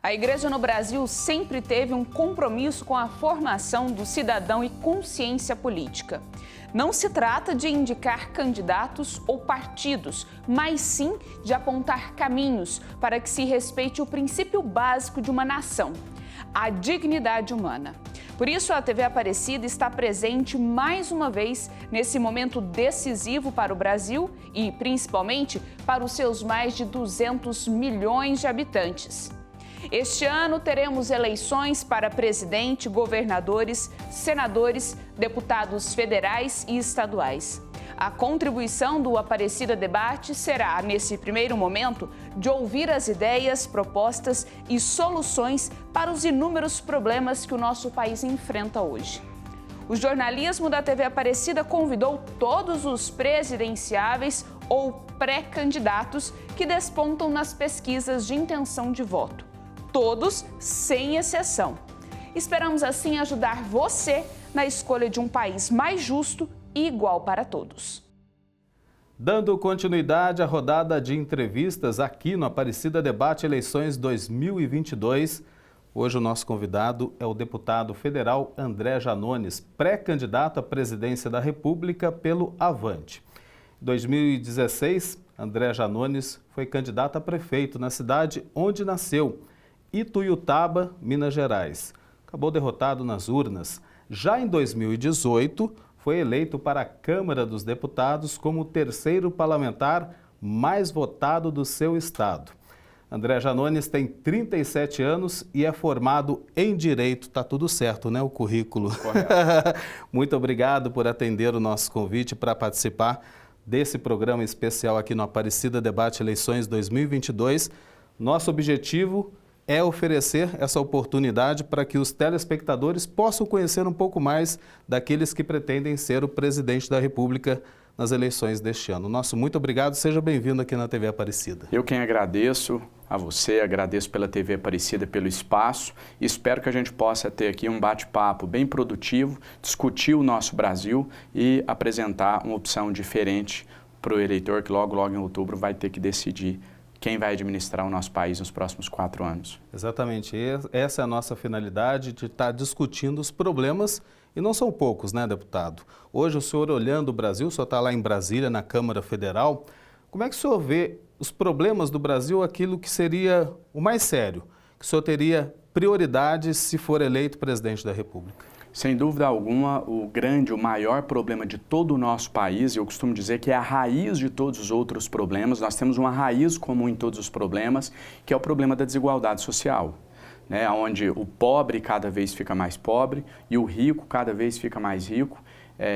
A Igreja no Brasil sempre teve um compromisso com a formação do cidadão e consciência política. Não se trata de indicar candidatos ou partidos, mas sim de apontar caminhos para que se respeite o princípio básico de uma nação, a dignidade humana. Por isso, a TV Aparecida está presente mais uma vez nesse momento decisivo para o Brasil e, principalmente, para os seus mais de 200 milhões de habitantes. Este ano teremos eleições para presidente, governadores, senadores, deputados federais e estaduais. A contribuição do Aparecida Debate será, nesse primeiro momento, de ouvir as ideias, propostas e soluções para os inúmeros problemas que o nosso país enfrenta hoje. O jornalismo da TV Aparecida convidou todos os presidenciáveis ou pré-candidatos que despontam nas pesquisas de intenção de voto. Todos, sem exceção. Esperamos assim ajudar você na escolha de um país mais justo e igual para todos. Dando continuidade à rodada de entrevistas aqui no Aparecida Debate Eleições 2022, hoje o nosso convidado é o deputado federal André Janones, pré-candidato à presidência da República pelo Avante. Em 2016, André Janones foi candidato a prefeito na cidade onde nasceu, Ituiutaba, Minas Gerais. Acabou derrotado nas urnas. Já em 2018, foi eleito para a Câmara dos Deputados como o terceiro parlamentar mais votado do seu estado. André Janones tem 37 anos e é formado em Direito. Tá tudo certo, né, o currículo? Correto. Muito obrigado por atender o nosso convite para participar desse programa especial aqui no Aparecida Debate Eleições 2022. Nosso objetivo é oferecer essa oportunidade para que os telespectadores possam conhecer um pouco mais daqueles que pretendem ser o presidente da República nas eleições deste ano. Nosso muito obrigado, seja bem-vindo aqui na TV Aparecida. Eu quem agradeço a você, agradeço pela TV Aparecida, pelo espaço. Espero que a gente possa ter aqui um bate-papo bem produtivo, discutir o nosso Brasil e apresentar uma opção diferente para o eleitor que logo em outubro vai ter que decidir quem vai administrar o nosso país nos próximos 4 anos. Exatamente, essa é a nossa finalidade, de estar discutindo os problemas, e não são poucos, né, deputado? Hoje o senhor olhando o Brasil, o senhor está lá em Brasília, na Câmara Federal, como é que o senhor vê os problemas do Brasil, aquilo que seria o mais sério, que o senhor teria prioridade se for eleito presidente da República? Sem dúvida alguma, o maior problema de todo o nosso país, e eu costumo dizer que é a raiz de todos os outros problemas, nós temos uma raiz comum em todos os problemas, que é o problema da desigualdade social, né? Onde o pobre cada vez fica mais pobre e o rico cada vez fica mais rico,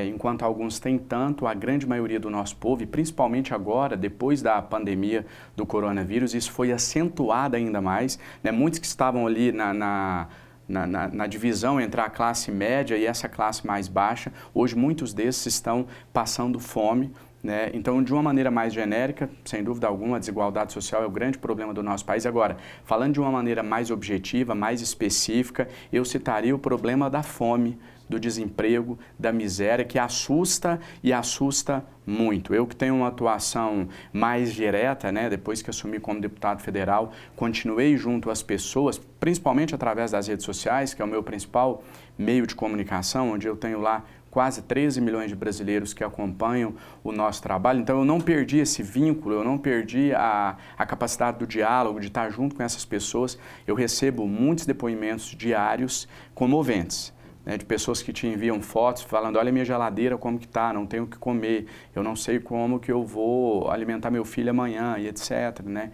enquanto alguns têm tanto, a grande maioria do nosso povo, e principalmente agora, depois da pandemia do coronavírus, isso foi acentuado ainda mais, né? Muitos que estavam ali na divisão entre a classe média e essa classe mais baixa, hoje muitos desses estão passando fome, né? Então, de uma maneira mais genérica, sem dúvida alguma, a desigualdade social é o grande problema do nosso país. Agora, falando de uma maneira mais objetiva, mais específica, eu citaria o problema da fome, do desemprego, da miséria, que assusta e assusta muito. Eu que tenho uma atuação mais direta, né, depois que assumi como deputado federal, continuei junto às pessoas, principalmente através das redes sociais, que é o meu principal meio de comunicação, onde eu tenho lá quase 13 milhões de brasileiros que acompanham o nosso trabalho. Então, eu não perdi esse vínculo, eu não perdi a capacidade do diálogo, de estar junto com essas pessoas. Eu recebo muitos depoimentos diários comoventes, né, de pessoas que te enviam fotos falando, olha a minha geladeira como que tá, não tenho o que comer, eu não sei como que eu vou alimentar meu filho amanhã e etc, né?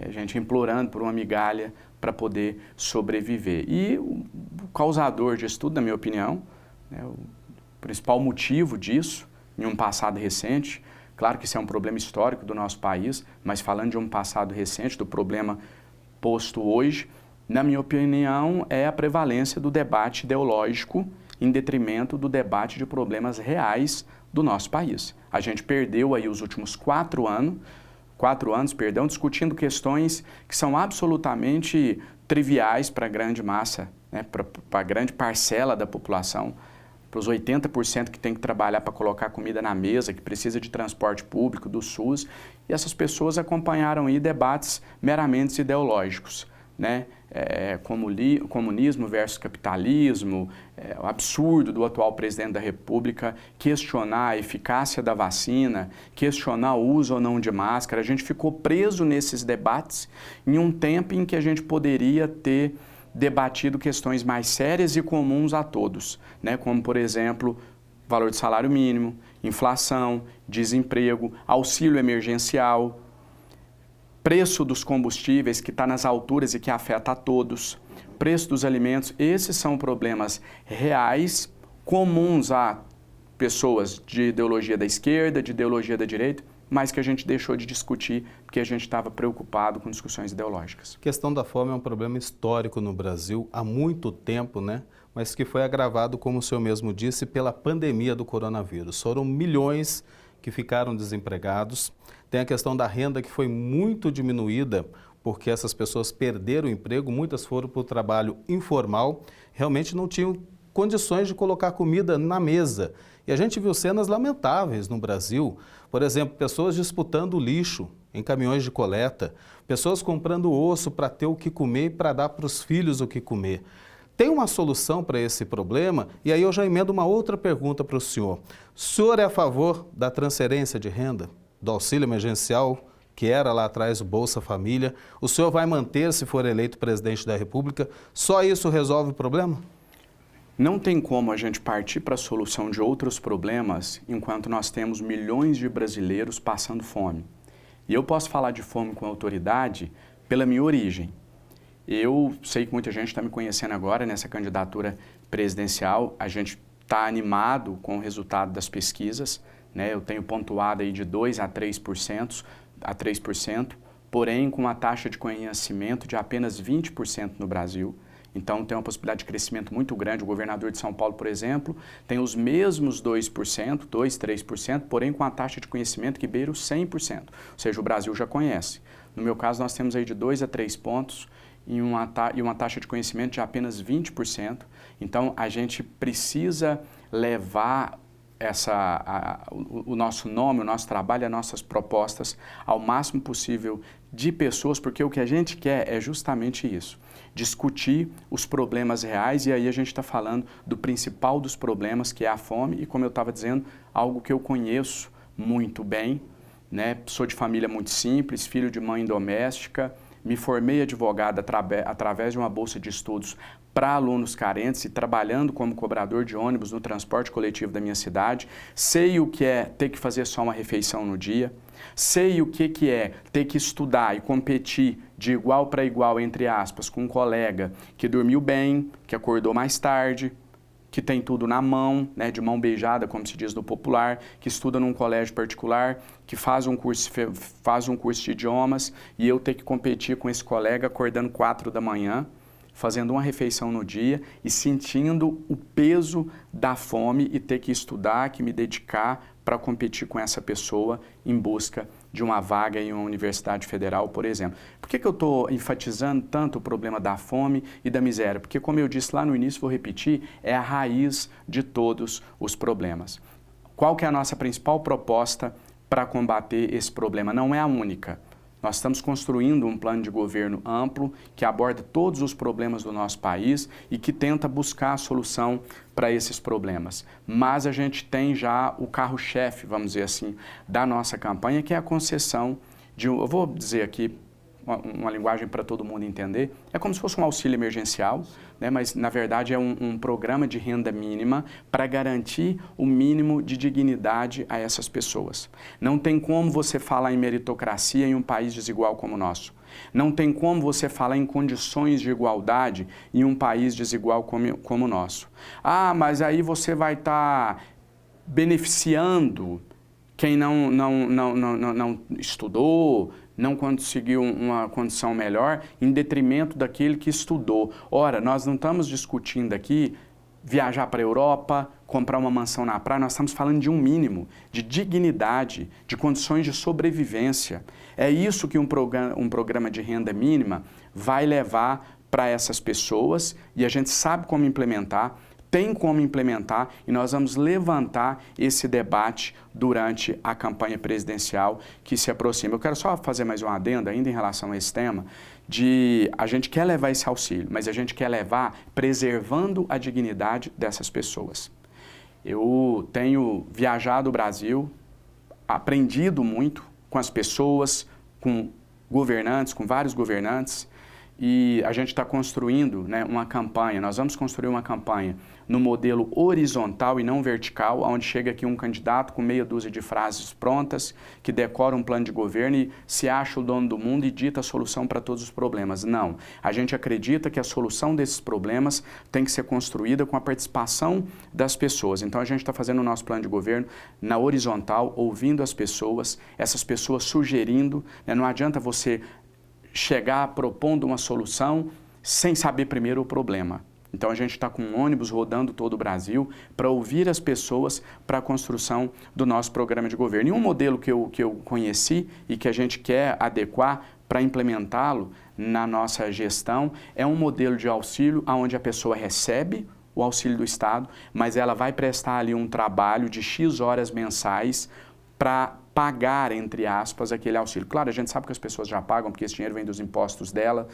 Gente implorando por uma migalha para poder sobreviver. E o causador disso tudo, na minha opinião, né, o principal motivo disso, em um passado recente, claro que isso é um problema histórico do nosso país, mas falando de um passado recente, do problema posto hoje, na minha opinião, é a prevalência do debate ideológico em detrimento do debate de problemas reais do nosso país. A gente perdeu aí os últimos 4 anos, discutindo questões que são absolutamente triviais para a grande massa, né, para a grande parcela da população, para os 80% que tem que trabalhar para colocar comida na mesa, que precisa de transporte público, do SUS, e essas pessoas acompanharam aí debates meramente ideológicos, né? Comunismo versus capitalismo, o absurdo do atual presidente da República questionar a eficácia da vacina, questionar o uso ou não de máscara. A gente ficou preso nesses debates em um tempo em que a gente poderia ter debatido questões mais sérias e comuns a todos, né? Como, por exemplo, valor de salário mínimo, inflação, desemprego, auxílio emergencial, preço dos combustíveis que está nas alturas e que afeta a todos, preço dos alimentos. Esses são problemas reais, comuns a pessoas de ideologia da esquerda, de ideologia da direita, mas que a gente deixou de discutir porque a gente estava preocupado com discussões ideológicas. A questão da fome é um problema histórico no Brasil há muito tempo, né? Mas que foi agravado, como o senhor mesmo disse, pela pandemia do coronavírus. Foram milhões que ficaram desempregados. Tem a questão da renda que foi muito diminuída porque essas pessoas perderam o emprego, muitas foram para o trabalho informal, realmente não tinham condições de colocar comida na mesa. E a gente viu cenas lamentáveis no Brasil, por exemplo, pessoas disputando lixo em caminhões de coleta, pessoas comprando osso para ter o que comer e para dar para os filhos o que comer. Tem uma solução para esse problema? E aí eu já emendo uma outra pergunta para o senhor. O senhor é a favor da transferência de renda, do auxílio emergencial, que era lá atrás o Bolsa Família? O senhor vai manter se for eleito presidente da República? Só isso resolve o problema? Não tem como a gente partir para a solução de outros problemas enquanto nós temos milhões de brasileiros passando fome. E eu posso falar de fome com autoridade pela minha origem. Eu sei que muita gente está me conhecendo agora nessa candidatura presidencial. A gente está animado com o resultado das pesquisas, né? Eu tenho pontuado aí de 2% a 3%, porém com uma taxa de conhecimento de apenas 20% no Brasil. Então tem uma possibilidade de crescimento muito grande. O governador de São Paulo, por exemplo, tem os mesmos 2%, 3%, porém com a taxa de conhecimento que beira os 100%. Ou seja, o Brasil já conhece. No meu caso, nós temos aí de 2 a 3 pontos e uma taxa de conhecimento de apenas 20%. Então, a gente precisa levar o nosso nome, o nosso trabalho, as nossas propostas ao máximo possível de pessoas, porque o que a gente quer é justamente isso, discutir os problemas reais, e aí a gente está falando do principal dos problemas, que é a fome, e como eu estava dizendo, algo que eu conheço muito bem, né? Sou de família muito simples, filho de mãe doméstica, me formei advogado através de uma bolsa de estudos para alunos carentes e trabalhando como cobrador de ônibus no transporte coletivo da minha cidade. Sei o que é ter que fazer só uma refeição no dia. Sei o que é ter que estudar e competir de igual para igual, entre aspas, com um colega que dormiu bem, que acordou mais tarde, que tem tudo na mão, né, de mão beijada, como se diz no popular, que estuda num colégio particular, que faz um curso de idiomas, e eu ter que competir com esse colega acordando 4 da manhã, fazendo uma refeição no dia e sentindo o peso da fome e ter que estudar, que me dedicar para competir com essa pessoa em busca de uma vaga em uma universidade federal, por exemplo. Por que eu estou enfatizando tanto o problema da fome e da miséria? Porque, como eu disse lá no início, vou repetir, é a raiz de todos os problemas. Qual que é a nossa principal proposta para combater esse problema? Não é a única. Nós estamos construindo um plano de governo amplo que aborda todos os problemas do nosso país e que tenta buscar a solução para esses problemas. Mas a gente tem já o carro-chefe, vamos dizer assim, da nossa campanha, que é a concessão de eu vou dizer aqui uma linguagem para todo mundo entender, é como se fosse um auxílio emergencial, né? Mas na verdade é um programa de renda mínima para garantir o mínimo de dignidade a essas pessoas. Não tem como você falar em meritocracia em um país desigual como o nosso. Não tem como você falar em condições de igualdade em um país desigual como o nosso. Ah, mas aí você vai estar beneficiando quem não estudou, não conseguiu uma condição melhor, em detrimento daquele que estudou. Ora, nós não estamos discutindo aqui viajar para a Europa, comprar uma mansão na praia, nós estamos falando de um mínimo, de dignidade, de condições de sobrevivência. É isso que um programa de renda mínima vai levar para essas pessoas, e a gente sabe como implementar. tem como implementar e nós vamos levantar esse debate durante a campanha presidencial que se aproxima. Eu quero só fazer mais um adendo ainda em relação a esse tema, a gente quer levar esse auxílio, mas a gente quer levar preservando a dignidade dessas pessoas. Eu tenho viajado o Brasil, aprendido muito com as pessoas, com governantes, com vários governantes, e a gente está construindo, né, uma campanha, nós vamos construir uma campanha no modelo horizontal e não vertical, onde chega aqui um candidato com meia dúzia de frases prontas, que decora um plano de governo e se acha o dono do mundo e dita a solução para todos os problemas. Não, a gente acredita que a solução desses problemas tem que ser construída com a participação das pessoas. Então a gente está fazendo o nosso plano de governo na horizontal, ouvindo as pessoas, essas pessoas sugerindo, né, não adianta você chegar propondo uma solução sem saber primeiro o problema. Então a gente está com um ônibus rodando todo o Brasil para ouvir as pessoas para a construção do nosso programa de governo. E um modelo que eu conheci e que a gente quer adequar para implementá-lo na nossa gestão é um modelo de auxílio onde a pessoa recebe o auxílio do Estado, mas ela vai prestar ali um trabalho de X horas mensais para pagar, entre aspas, aquele auxílio. Claro, a gente sabe que as pessoas já pagam, porque esse dinheiro vem dos impostos dela.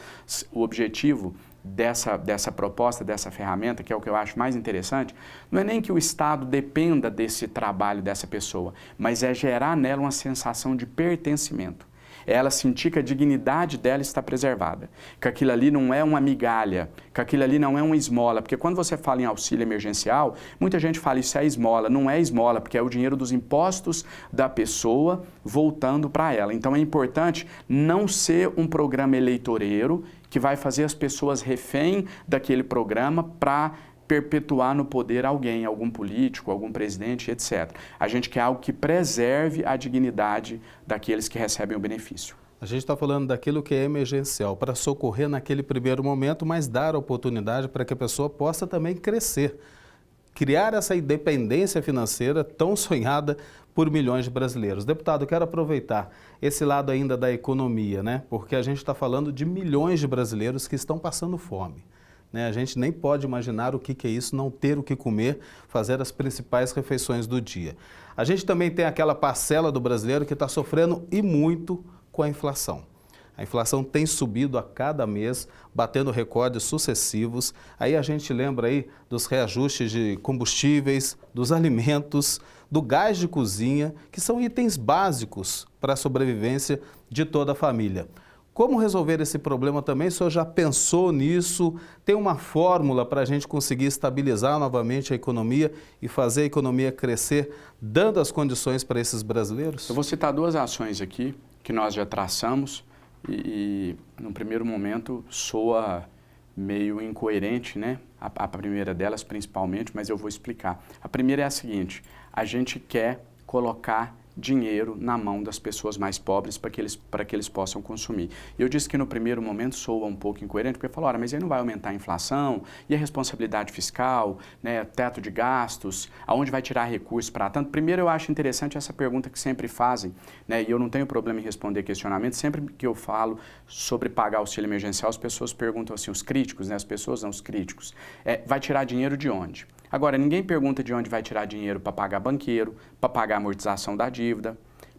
O objetivo dessa proposta, dessa ferramenta, que é o que eu acho mais interessante, não é nem que o Estado dependa desse trabalho dessa pessoa, mas é gerar nela uma sensação de pertencimento. É ela sentir que a dignidade dela está preservada, que aquilo ali não é uma migalha, que aquilo ali não é uma esmola, porque quando você fala em auxílio emergencial, muita gente fala isso é esmola, não é esmola, porque é o dinheiro dos impostos da pessoa voltando para ela. Então é importante não ser um programa eleitoreiro que vai fazer as pessoas refém daquele programa para perpetuar no poder alguém, algum político, algum presidente, etc. A gente quer algo que preserve a dignidade daqueles que recebem o benefício. A gente está falando daquilo que é emergencial, para socorrer naquele primeiro momento, mas dar oportunidade para que a pessoa possa também crescer, criar essa independência financeira tão sonhada por milhões de brasileiros. Deputado, eu quero aproveitar esse lado ainda da economia, né? Porque a gente está falando de milhões de brasileiros que estão passando fome. A gente nem pode imaginar o que é isso, não ter o que comer, fazer as principais refeições do dia. A gente também tem aquela parcela do brasileiro que está sofrendo e muito com a inflação. A inflação tem subido a cada mês, batendo recordes sucessivos. Aí a gente lembra aí dos reajustes de combustíveis, dos alimentos, do gás de cozinha, que são itens básicos para a sobrevivência de toda a família. Como resolver esse problema também? O senhor já pensou nisso? Tem uma fórmula para a gente conseguir estabilizar novamente a economia e fazer a economia crescer, dando as condições para esses brasileiros? Eu vou citar duas ações aqui que nós já traçamos e no primeiro momento soa meio incoerente, né? A primeira delas principalmente, mas eu vou explicar. A primeira é a seguinte: a gente quer colocar dinheiro na mão das pessoas mais pobres para que eles possam consumir. Eu disse que no primeiro momento soa um pouco incoerente, porque falou, mas aí não vai aumentar a inflação, e a responsabilidade fiscal, né, teto de gastos, aonde vai tirar recursos para tanto? Primeiro eu acho interessante essa pergunta que sempre fazem, né, e eu não tenho problema em responder questionamento, sempre que eu falo sobre pagar auxílio emergencial, as pessoas perguntam assim, os críticos, né, as pessoas não, os críticos, vai tirar dinheiro de onde? Agora, ninguém pergunta de onde vai tirar dinheiro para pagar banqueiro, para pagar amortização da dívida,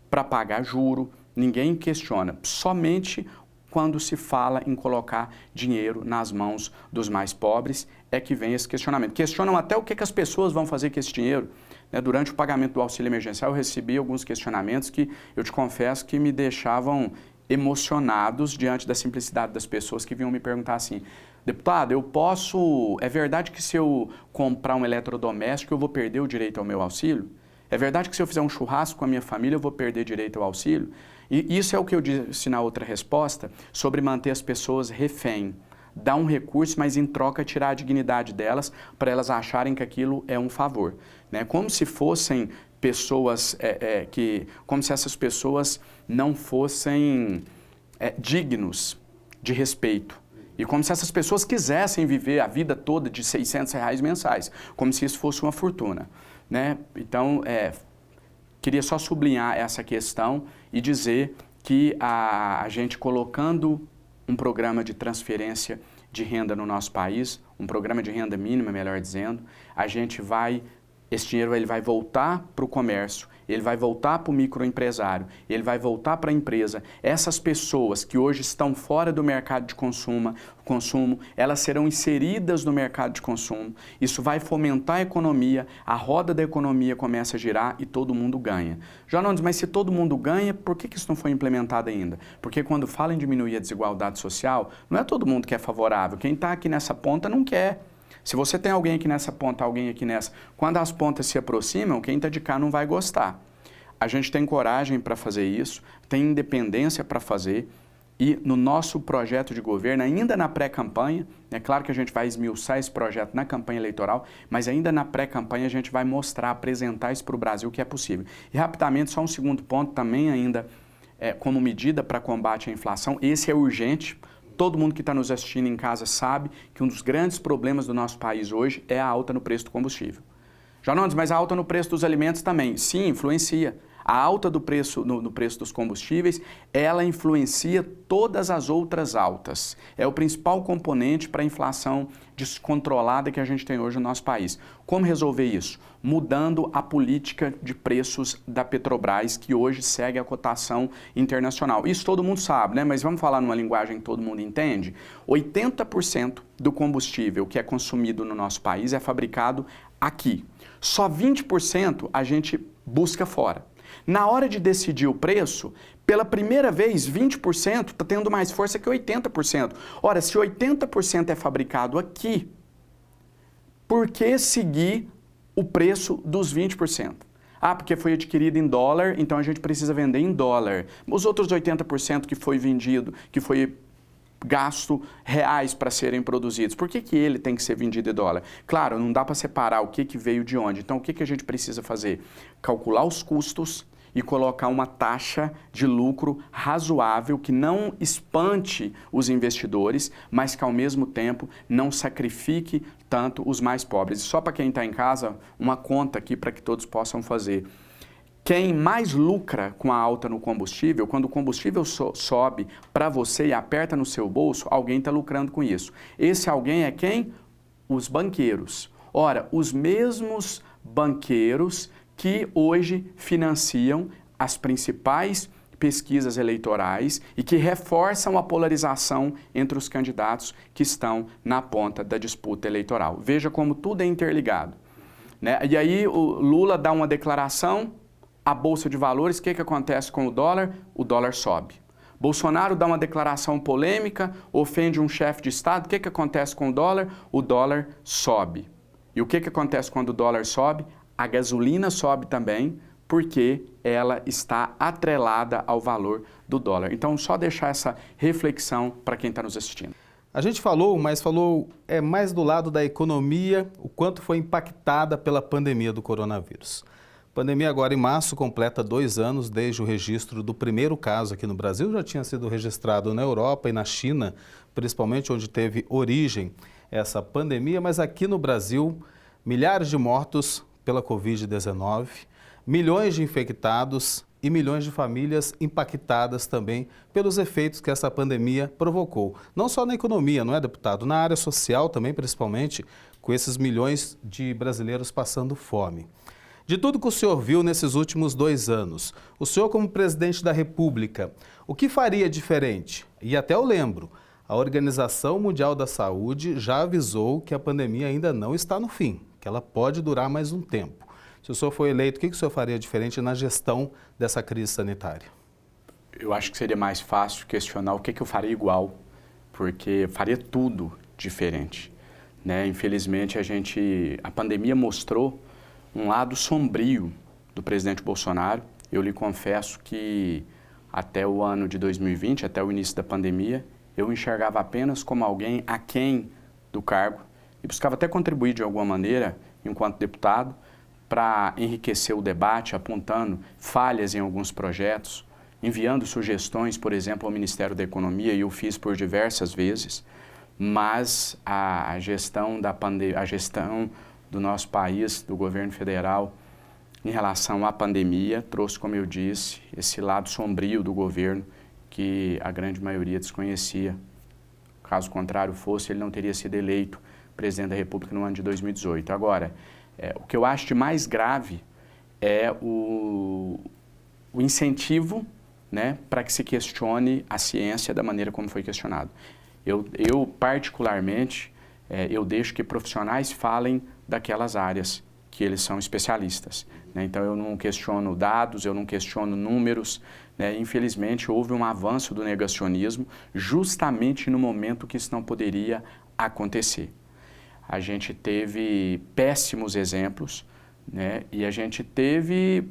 para pagar juro. Ninguém questiona. Somente quando se fala em colocar dinheiro nas mãos dos mais pobres é que vem esse questionamento. Questionam até o que as pessoas vão fazer com esse dinheiro. Durante o pagamento do auxílio emergencial, eu recebi alguns questionamentos que eu te confesso que me deixavam emocionados diante da simplicidade das pessoas que vinham me perguntar assim, deputado, é verdade que se eu comprar um eletrodoméstico eu vou perder o direito ao meu auxílio? É verdade que se eu fizer um churrasco com a minha família eu vou perder direito ao auxílio? E isso é o que eu disse na outra resposta sobre manter as pessoas refém. Dar um recurso, mas em troca tirar a dignidade delas para elas acharem que aquilo é um favor. Né? Como se fossem pessoas como se essas pessoas não fossem dignos de respeito. E como se essas pessoas quisessem viver a vida toda de R$600 mensais, como se isso fosse uma fortuna. Né? Então, queria só sublinhar essa questão e dizer que a gente colocando um programa de transferência de renda no nosso país, um programa de renda mínima, melhor dizendo, esse dinheiro ele vai voltar para o comércio, ele vai voltar para o microempresário, ele vai voltar para a empresa. Essas pessoas que hoje estão fora do mercado de consumo, elas serão inseridas no mercado de consumo. Isso vai fomentar a economia, a roda da economia começa a girar e todo mundo ganha. João, mas se todo mundo ganha, por que isso não foi implementado ainda? Porque quando fala em diminuir a desigualdade social, não é todo mundo que é favorável. Quem está aqui nessa ponta não quer. Se você tem alguém aqui nessa ponta, alguém aqui nessa, quando as pontas se aproximam, quem está de cá não vai gostar. A gente tem coragem para fazer isso, tem independência para fazer e no nosso projeto de governo, ainda na pré-campanha, é claro que a gente vai esmiuçar esse projeto na campanha eleitoral, mas ainda na pré-campanha a gente vai mostrar, apresentar isso para o Brasil que é possível. E rapidamente, só um segundo ponto também ainda, como medida para combate à inflação, esse é urgente. Todo mundo que está nos assistindo em casa sabe que um dos grandes problemas do nosso país hoje é a alta no preço do combustível. João, mas a alta no preço dos alimentos também. Sim, influencia. A alta do preço, no preço dos combustíveis, ela influencia todas as outras altas. É o principal componente para a inflação descontrolada que a gente tem hoje no nosso país. Como resolver isso? Mudando a política de preços da Petrobras, que hoje segue a cotação internacional. Isso todo mundo sabe, né? Mas vamos falar numa linguagem que todo mundo entende? 80% do combustível que é consumido no nosso país é fabricado aqui. Só 20% a gente busca fora. Na hora de decidir o preço, pela primeira vez, 20% está tendo mais força que 80%. Ora, se 80% é fabricado aqui, por que seguir o preço dos 20%? Ah, porque foi adquirido em dólar, então a gente precisa vender em dólar. Os outros 80% que foi vendido, que foi gasto reais para serem produzidos. Por que ele tem que ser vendido em dólar? Claro, não dá para separar o que veio de onde. Então, o que a gente precisa fazer? Calcular os custos e colocar uma taxa de lucro razoável que não espante os investidores, mas que ao mesmo tempo não sacrifique tanto os mais pobres. E só para quem está em casa, uma conta aqui para que todos possam fazer. Quem mais lucra com a alta no combustível, quando o combustível sobe para você e aperta no seu bolso, alguém está lucrando com isso. Esse alguém é quem? Os banqueiros. Ora, os mesmos banqueiros que hoje financiam as principais pesquisas eleitorais e que reforçam a polarização entre os candidatos que estão na ponta da disputa eleitoral. Veja como tudo é interligado, né? E aí o Lula dá uma declaração, a Bolsa de Valores, o que acontece com o dólar? O dólar sobe. Bolsonaro dá uma declaração polêmica, ofende um chefe de Estado, o que acontece com o dólar? O dólar sobe. E o que acontece quando o dólar sobe? A gasolina sobe também, porque ela está atrelada ao valor do dólar. Então, só deixar essa reflexão para quem está nos assistindo. A gente falou, mas falou mais do lado da economia, o quanto foi impactada pela pandemia do coronavírus. A pandemia agora em março completa 2 anos desde o registro do primeiro caso aqui no Brasil. Já tinha sido registrado na Europa e na China, principalmente onde teve origem essa pandemia, mas aqui no Brasil, milhares de mortos pela Covid-19, milhões de infectados e milhões de famílias impactadas também pelos efeitos que essa pandemia provocou. Não só na economia, não é, deputado? Na área social também, principalmente, com esses milhões de brasileiros passando fome. De tudo que o senhor viu nesses últimos 2 anos, o senhor como presidente da República, o que faria diferente? E até eu lembro, a Organização Mundial da Saúde já avisou que a pandemia ainda não está no fim, que ela pode durar mais um tempo. Se o senhor for eleito, o que o senhor faria diferente na gestão dessa crise sanitária? Eu acho que seria mais fácil questionar o que eu faria igual, porque faria tudo diferente, né? Infelizmente, a pandemia mostrou um lado sombrio do presidente Bolsonaro. Eu lhe confesso que até o ano de 2020, até o início da pandemia, eu enxergava apenas como alguém aquém do cargo e buscava até contribuir de alguma maneira, enquanto deputado, para enriquecer o debate, apontando falhas em alguns projetos, enviando sugestões, por exemplo, ao Ministério da Economia, e eu fiz por diversas vezes, mas a gestão do nosso país, do governo federal, em relação à pandemia, trouxe, como eu disse, esse lado sombrio do governo que a grande maioria desconhecia Caso contrário fosse, ele não teria sido eleito presidente da República no ano de 2018. Agora, o que eu acho de mais grave é o incentivo, né, para que se questione a ciência da maneira como foi questionado. Eu particularmente, eu deixo que profissionais falem daquelas áreas que eles são especialistas, né? Então, eu não questiono dados, eu não questiono números, né? Infelizmente, houve um avanço do negacionismo justamente no momento que isso não poderia acontecer. A gente teve péssimos exemplos, né? E a gente teve,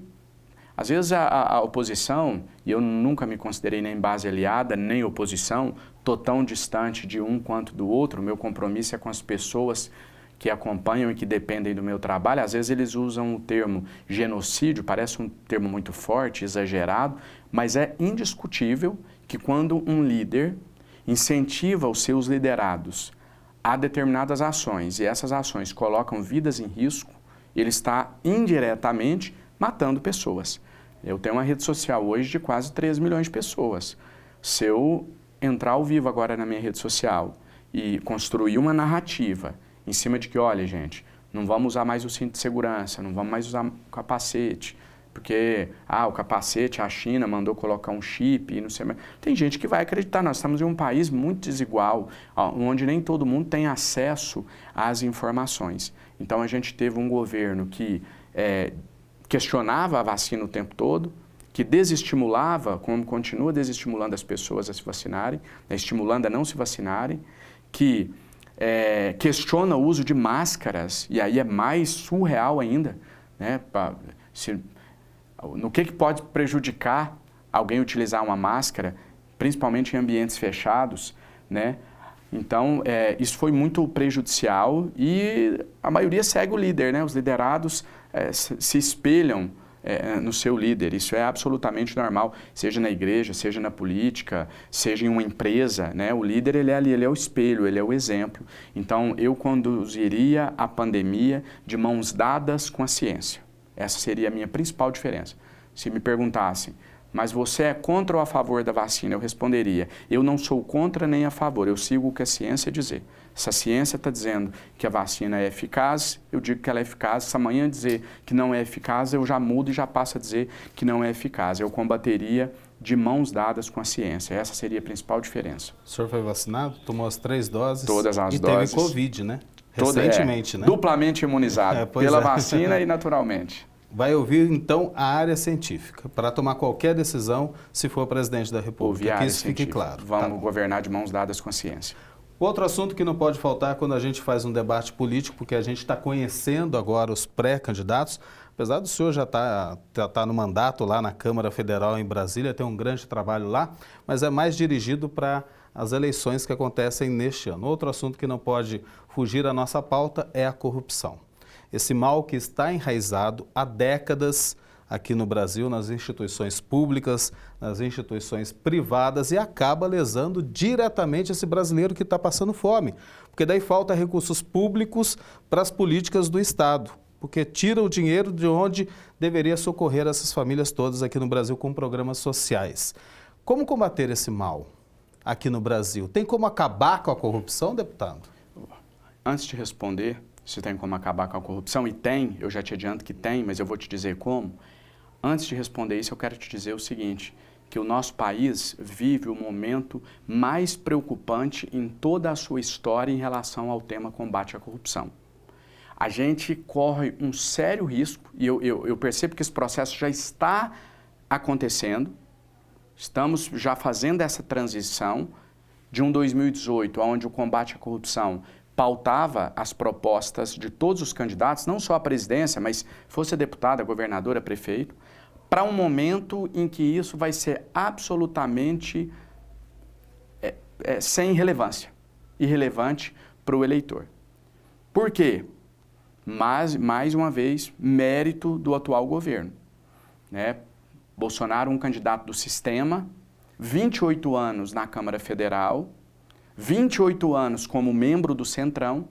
às vezes a oposição, e eu nunca me considerei nem base aliada, nem oposição, tô tão distante de um quanto do outro, meu compromisso é com as pessoas que acompanham e que dependem do meu trabalho. Às vezes eles usam o termo genocídio, parece um termo muito forte, exagerado, mas é indiscutível que quando um líder incentiva os seus liderados a determinadas ações e essas ações colocam vidas em risco, ele está indiretamente matando pessoas. Eu tenho uma rede social hoje de quase 3 milhões de pessoas. Se eu entrar ao vivo agora na minha rede social e construir uma narrativa em cima de que, olha, gente, não vamos usar mais o cinto de segurança, não vamos mais usar o capacete, porque, o capacete, a China mandou colocar um chip e não sei mais. Tem gente que vai acreditar. Nós estamos em um país muito desigual, onde nem todo mundo tem acesso às informações. Então, a gente teve um governo que questionava a vacina o tempo todo, que desestimulava, como continua desestimulando as pessoas a se vacinarem, né, estimulando a não se vacinarem, que questiona o uso de máscaras, e aí é mais surreal ainda, né? No que pode prejudicar alguém utilizar uma máscara, principalmente em ambientes fechados, né? Então, isso foi muito prejudicial e a maioria segue o líder, né? Os liderados se espelham no seu líder. Isso é absolutamente normal, seja na igreja, seja na política, seja em uma empresa, né? O líder, ele é ali, ele é o espelho, ele é o exemplo. Então, eu conduziria a pandemia de mãos dadas com a ciência. Essa seria a minha principal diferença. Se me perguntassem, mas você é contra ou a favor da vacina? Eu responderia, eu não sou contra nem a favor, eu sigo o que a ciência dizer. Se a ciência está dizendo que a vacina é eficaz, eu digo que ela é eficaz. Se amanhã dizer que não é eficaz, eu já mudo e já passo a dizer que não é eficaz. Eu combateria de mãos dadas com a ciência. Essa seria a principal diferença. O senhor foi vacinado? Tomou as 3 doses? Todas as E doses. teve Covid, né? Recentemente, né? Duplamente imunizado, pela vacina e naturalmente. Vai ouvir, então, a área científica para tomar qualquer decisão se for presidente da República. Que isso fique claro. Vamos governar de mãos dadas com a ciência. Outro assunto que não pode faltar quando a gente faz um debate político, porque a gente está conhecendo agora os pré-candidatos, apesar do senhor já tá no mandato lá na Câmara Federal em Brasília, tem um grande trabalho lá, mas é mais dirigido para as eleições que acontecem neste ano. Outro assunto que não pode fugir à nossa pauta é a corrupção. Esse mal que está enraizado há décadas aqui no Brasil, nas instituições públicas, nas instituições privadas e acaba lesando diretamente esse brasileiro que está passando fome. Porque daí falta recursos públicos para as políticas do Estado, porque tira o dinheiro de onde deveria socorrer essas famílias todas aqui no Brasil com programas sociais. Como combater esse mal aqui no Brasil? Tem como acabar com a corrupção, deputado? Antes de responder se tem como acabar com a corrupção, e tem, eu já te adianto que tem, mas eu vou te dizer como. Antes de responder isso, eu quero te dizer o seguinte, que o nosso país vive o momento mais preocupante em toda a sua história em relação ao tema combate à corrupção. A gente corre um sério risco, e eu percebo que esse processo já está acontecendo, estamos já fazendo essa transição de um 2018, onde o combate à corrupção pautava as propostas de todos os candidatos, não só a presidência, mas fosse a deputada, a governadora, prefeito, para um momento em que isso vai ser absolutamente sem relevância, irrelevante para o eleitor. Por quê? Mas, mais uma vez, mérito do atual governo, né? Bolsonaro, um candidato do sistema, 28 anos na Câmara Federal, 28 anos como membro do Centrão,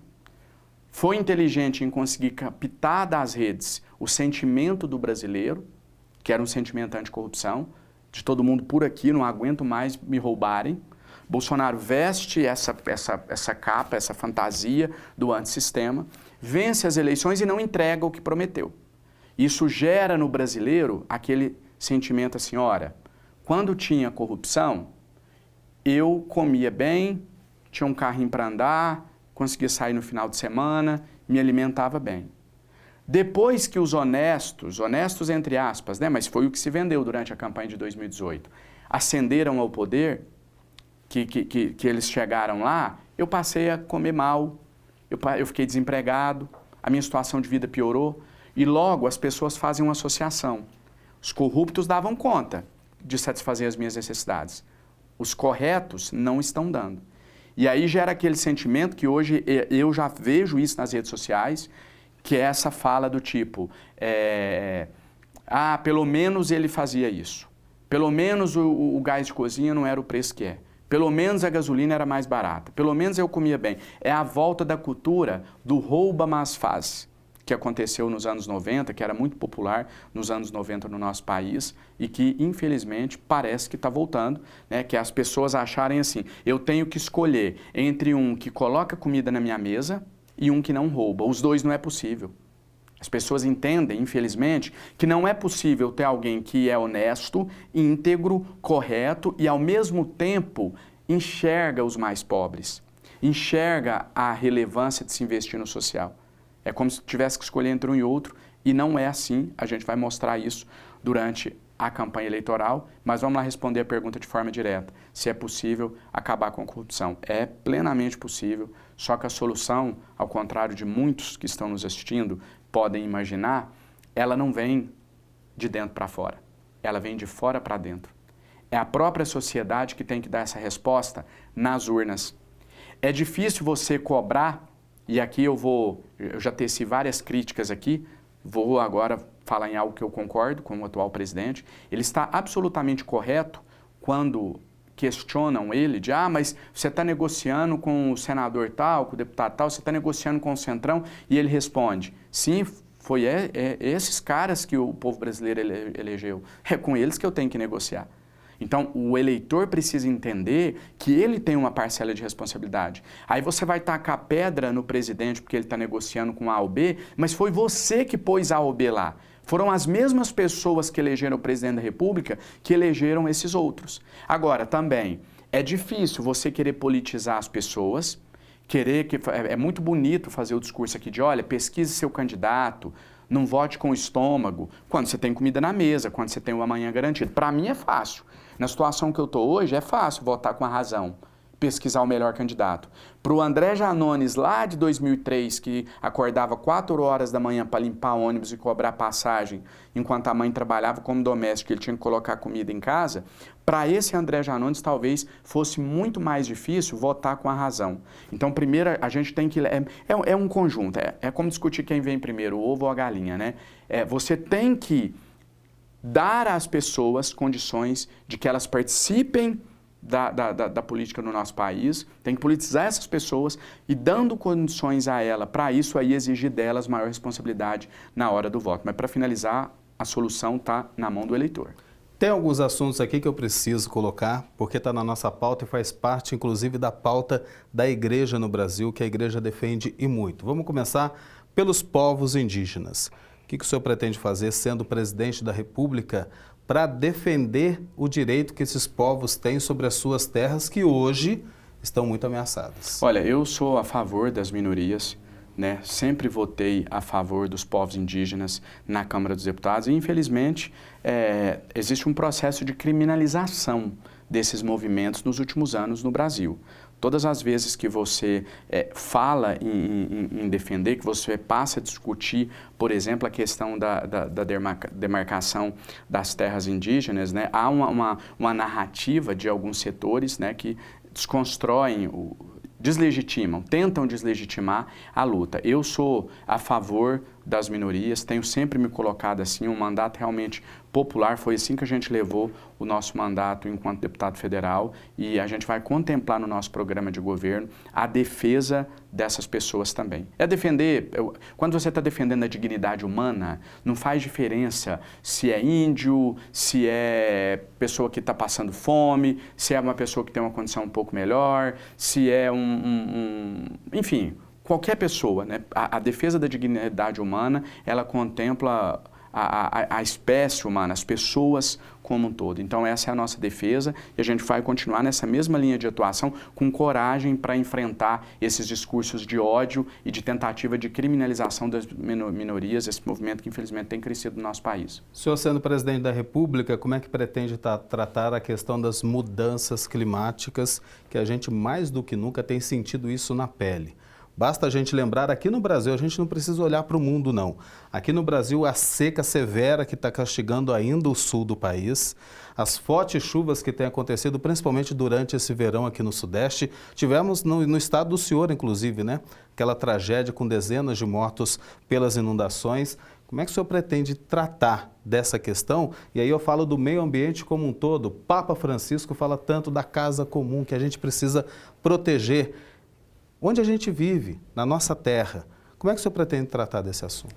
foi inteligente em conseguir captar das redes o sentimento do brasileiro, que era um sentimento anticorrupção, de todo mundo por aqui, não aguento mais me roubarem. Bolsonaro veste essa capa, essa fantasia do antissistema, vence as eleições e não entrega o que prometeu. Isso gera no brasileiro aquele sentimento assim, ora, quando tinha corrupção, eu comia bem, tinha um carrinho para andar, conseguia sair no final de semana, me alimentava bem. Depois que os honestos entre aspas, né, mas foi o que se vendeu durante a campanha de 2018, ascenderam ao poder, que eles chegaram lá, eu passei a comer mal, eu fiquei desempregado, a minha situação de vida piorou, e logo as pessoas fazem uma associação. Os corruptos davam conta de satisfazer as minhas necessidades. Os corretos não estão dando. E aí gera aquele sentimento que hoje eu já vejo isso nas redes sociais, que é essa fala do tipo, pelo menos ele fazia isso. Pelo menos o gás de cozinha não era o preço que é. Pelo menos a gasolina era mais barata. Pelo menos eu comia bem. É a volta da cultura do rouba mas faz, que aconteceu nos anos 90, que era muito popular nos anos 90 no nosso país e que, infelizmente, parece que está voltando, né? Que as pessoas acharem assim, eu tenho que escolher entre um que coloca comida na minha mesa e um que não rouba. Os dois não é possível. As pessoas entendem, infelizmente, que não é possível ter alguém que é honesto, íntegro, correto e, ao mesmo tempo, enxerga os mais pobres, enxerga a relevância de se investir no social. É como se tivesse que escolher entre um e outro e não é assim. A gente vai mostrar isso durante a campanha eleitoral, mas vamos lá responder a pergunta de forma direta. Se é possível acabar com a corrupção. É plenamente possível, só que a solução, ao contrário de muitos que estão nos assistindo, podem imaginar, ela não vem de dentro para fora, ela vem de fora para dentro. É a própria sociedade que tem que dar essa resposta nas urnas. É difícil você cobrar, e aqui eu já teci várias críticas aqui, vou agora falar em algo que eu concordo com o atual presidente, ele está absolutamente correto quando questionam ele de, mas você está negociando com o senador tal, com o deputado tal, você está negociando com o Centrão, e ele responde, sim, foi esses caras que o povo brasileiro elegeu, é com eles que eu tenho que negociar. Então, o eleitor precisa entender que ele tem uma parcela de responsabilidade. Aí você vai tacar pedra no presidente porque ele está negociando com A ou B, mas foi você que pôs A ou B lá. Foram as mesmas pessoas que elegeram o presidente da República que elegeram esses outros. Agora, também, é difícil você querer politizar as pessoas, é muito bonito fazer o discurso aqui de, olha, pesquise seu candidato, não vote com o estômago, quando você tem comida na mesa, quando você tem o amanhã garantido. Para mim é fácil. Na situação que eu estou hoje, é fácil votar com a razão, pesquisar o melhor candidato. Para o André Janones, lá de 2003, que acordava 4 horas da manhã para limpar ônibus e cobrar passagem, enquanto a mãe trabalhava como doméstico, ele tinha que colocar comida em casa, para esse André Janones talvez fosse muito mais difícil votar com a razão. Então, primeiro, a gente tem que... É um conjunto, é como discutir quem vem primeiro, o ovo ou a galinha, né? Você tem que dar às pessoas condições de que elas participem da política no nosso país, tem que politizar essas pessoas e dando condições a ela, para isso aí exigir delas maior responsabilidade na hora do voto. Mas para finalizar, a solução está na mão do eleitor. Tem alguns assuntos aqui que eu preciso colocar, porque está na nossa pauta e faz parte, inclusive, da pauta da igreja no Brasil, que a igreja defende e muito. Vamos começar pelos povos indígenas. O que o senhor pretende fazer, sendo presidente da República, para defender o direito que esses povos têm sobre as suas terras, que hoje estão muito ameaçadas? Olha, eu sou a favor das minorias, né? Sempre votei a favor dos povos indígenas na Câmara dos Deputados e, infelizmente, existe um processo de criminalização desses movimentos nos últimos anos no Brasil. Todas as vezes que você fala em defender, que você passa a discutir, por exemplo, a questão da demarcação das terras indígenas, né, há uma narrativa de alguns setores, né, que desconstroem, deslegitimam, tentam deslegitimar a luta. Eu sou a favor das minorias, tenho sempre me colocado assim, um mandato realmente popular, foi assim que a gente levou o nosso mandato enquanto deputado federal e a gente vai contemplar no nosso programa de governo a defesa dessas pessoas também. É defender, quando você está defendendo a dignidade humana, não faz diferença se é índio, se é pessoa que está passando fome, se é uma pessoa que tem uma condição um pouco melhor, se é enfim, qualquer pessoa, né? A defesa da dignidade humana, ela contempla a espécie humana, as pessoas como um todo. Então essa é a nossa defesa e a gente vai continuar nessa mesma linha de atuação com coragem para enfrentar esses discursos de ódio e de tentativa de criminalização das minorias, esse movimento que infelizmente tem crescido no nosso país. O senhor sendo presidente da República, como é que pretende tratar a questão das mudanças climáticas, que a gente mais do que nunca tem sentido isso na pele? Basta a gente lembrar, aqui no Brasil, a gente não precisa olhar para o mundo, não. Aqui no Brasil, a seca severa que está castigando ainda o sul do país, as fortes chuvas que têm acontecido, principalmente durante esse verão aqui no Sudeste. Tivemos no estado do senhor, inclusive, né? Aquela tragédia com dezenas de mortos pelas inundações. Como é que o senhor pretende tratar dessa questão? E aí eu falo do meio ambiente como um todo. O Papa Francisco fala tanto da casa comum, que a gente precisa proteger. Onde a gente vive, na nossa terra, como é que o senhor pretende tratar desse assunto?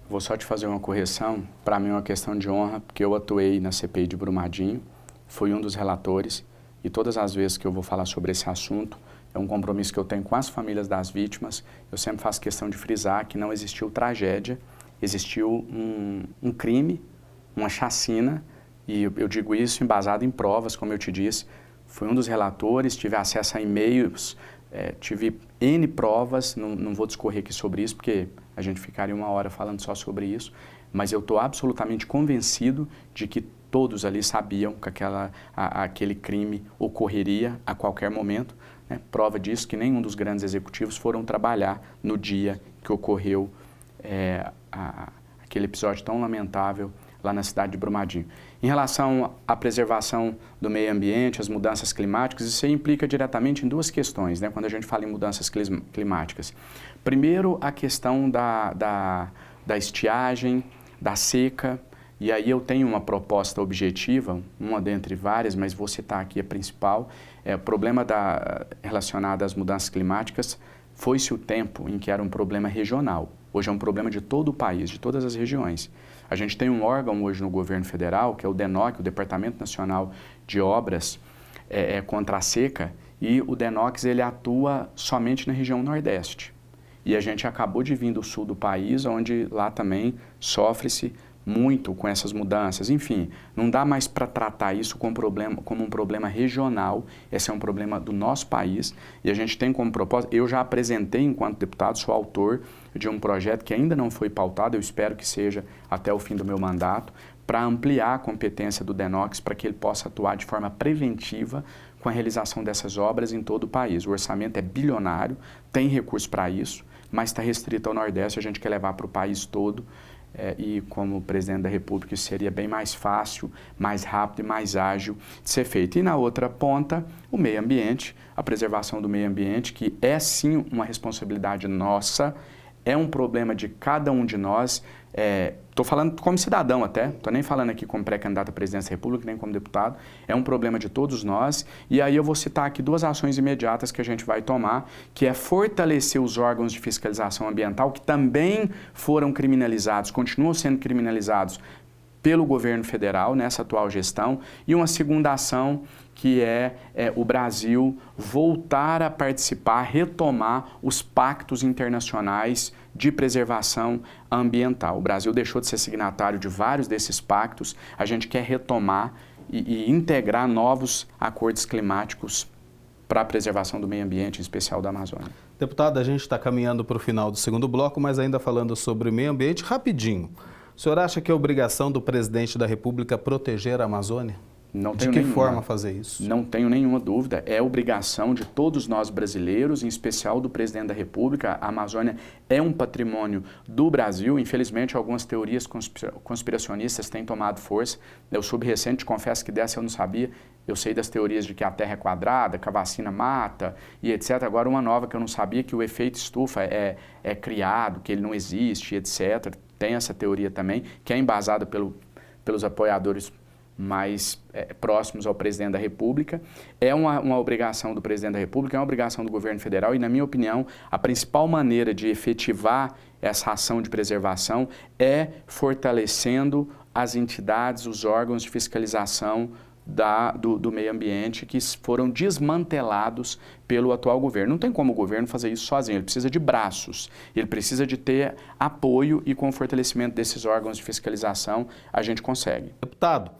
Vou só te fazer uma correção. Para mim é uma questão de honra, porque eu atuei na CPI de Brumadinho, fui um dos relatores, e todas as vezes que eu vou falar sobre esse assunto, é um compromisso que eu tenho com as famílias das vítimas. Eu sempre faço questão de frisar que não existiu tragédia, existiu um crime, uma chacina, e eu digo isso embasado em provas, como eu te disse. Fui um dos relatores, tive acesso a e-mails, tive N provas, não vou discorrer aqui sobre isso, porque a gente ficaria uma hora falando só sobre isso, mas eu estou absolutamente convencido de que todos ali sabiam que aquele crime ocorreria a qualquer momento. Né? Prova disso que nenhum dos grandes executivos foram trabalhar no dia que ocorreu aquele episódio tão lamentável lá na cidade de Brumadinho. Em relação à preservação do meio ambiente, as mudanças climáticas, isso aí implica diretamente em duas questões, né, quando a gente fala em mudanças climáticas. Primeiro, a questão da estiagem, da seca, e aí eu tenho uma proposta objetiva, uma dentre várias, mas vou citar aqui a principal. O problema relacionado às mudanças climáticas foi-se o tempo em que era um problema regional. Hoje é um problema de todo o país, de todas as regiões. A gente tem um órgão hoje no governo federal, que é o DENOC, o Departamento Nacional de Obras contra a Seca, e o DENOX ele atua somente na região Nordeste. E a gente acabou de vir do sul do país, onde lá também sofre-se muito com essas mudanças. Enfim, não dá mais para tratar isso como um problema regional, esse é um problema do nosso país e a gente tem como propósito, eu já apresentei enquanto deputado, sou autor de um projeto que ainda não foi pautado, eu espero que seja até o fim do meu mandato, para ampliar a competência do DENOX para que ele possa atuar de forma preventiva com a realização dessas obras em todo o país. O orçamento é bilionário, tem recurso para isso, mas está restrito ao Nordeste, a gente quer levar para o país todo. E como presidente da República isso seria bem mais fácil, mais rápido e mais ágil de ser feito. E na outra ponta, o meio ambiente, a preservação do meio ambiente, que é sim uma responsabilidade nossa, é um problema de cada um de nós. Estou falando como cidadão até, estou nem falando aqui como pré-candidato à presidência da República, nem como deputado, é um problema de todos nós, e aí eu vou citar aqui duas ações imediatas que a gente vai tomar, que é fortalecer os órgãos de fiscalização ambiental, que também foram criminalizados, continuam sendo criminalizados pelo governo federal nessa atual gestão, e uma segunda ação que é o Brasil voltar a participar, retomar os pactos internacionais de preservação ambiental. O Brasil deixou de ser signatário de vários desses pactos, a gente quer retomar e integrar novos acordos climáticos para a preservação do meio ambiente, em especial da Amazônia. Deputado, a gente está caminhando para o final do segundo bloco, mas ainda falando sobre o meio ambiente, rapidinho. O senhor acha que é obrigação do presidente da República proteger a Amazônia? De que forma fazer isso? Não tenho nenhuma dúvida. É obrigação de todos nós brasileiros, em especial do presidente da República. A Amazônia é um patrimônio do Brasil. Infelizmente, algumas teorias conspiracionistas têm tomado força. Eu soube recente, confesso que dessa eu não sabia. Eu sei das teorias de que a Terra é quadrada, que a vacina mata e etc. Agora uma nova que eu não sabia, que o efeito estufa é criado, que ele não existe, etc. Tem essa teoria também, que é embasada pelos apoiadores mais próximos ao presidente da República. É uma obrigação do presidente da República, é uma obrigação do governo federal e, na minha opinião, a principal maneira de efetivar essa ação de preservação é fortalecendo as entidades, os órgãos de fiscalização do meio ambiente que foram desmantelados pelo atual governo. Não tem como o governo fazer isso sozinho, ele precisa de braços, ele precisa de ter apoio e com o fortalecimento desses órgãos de fiscalização a gente consegue. Deputado,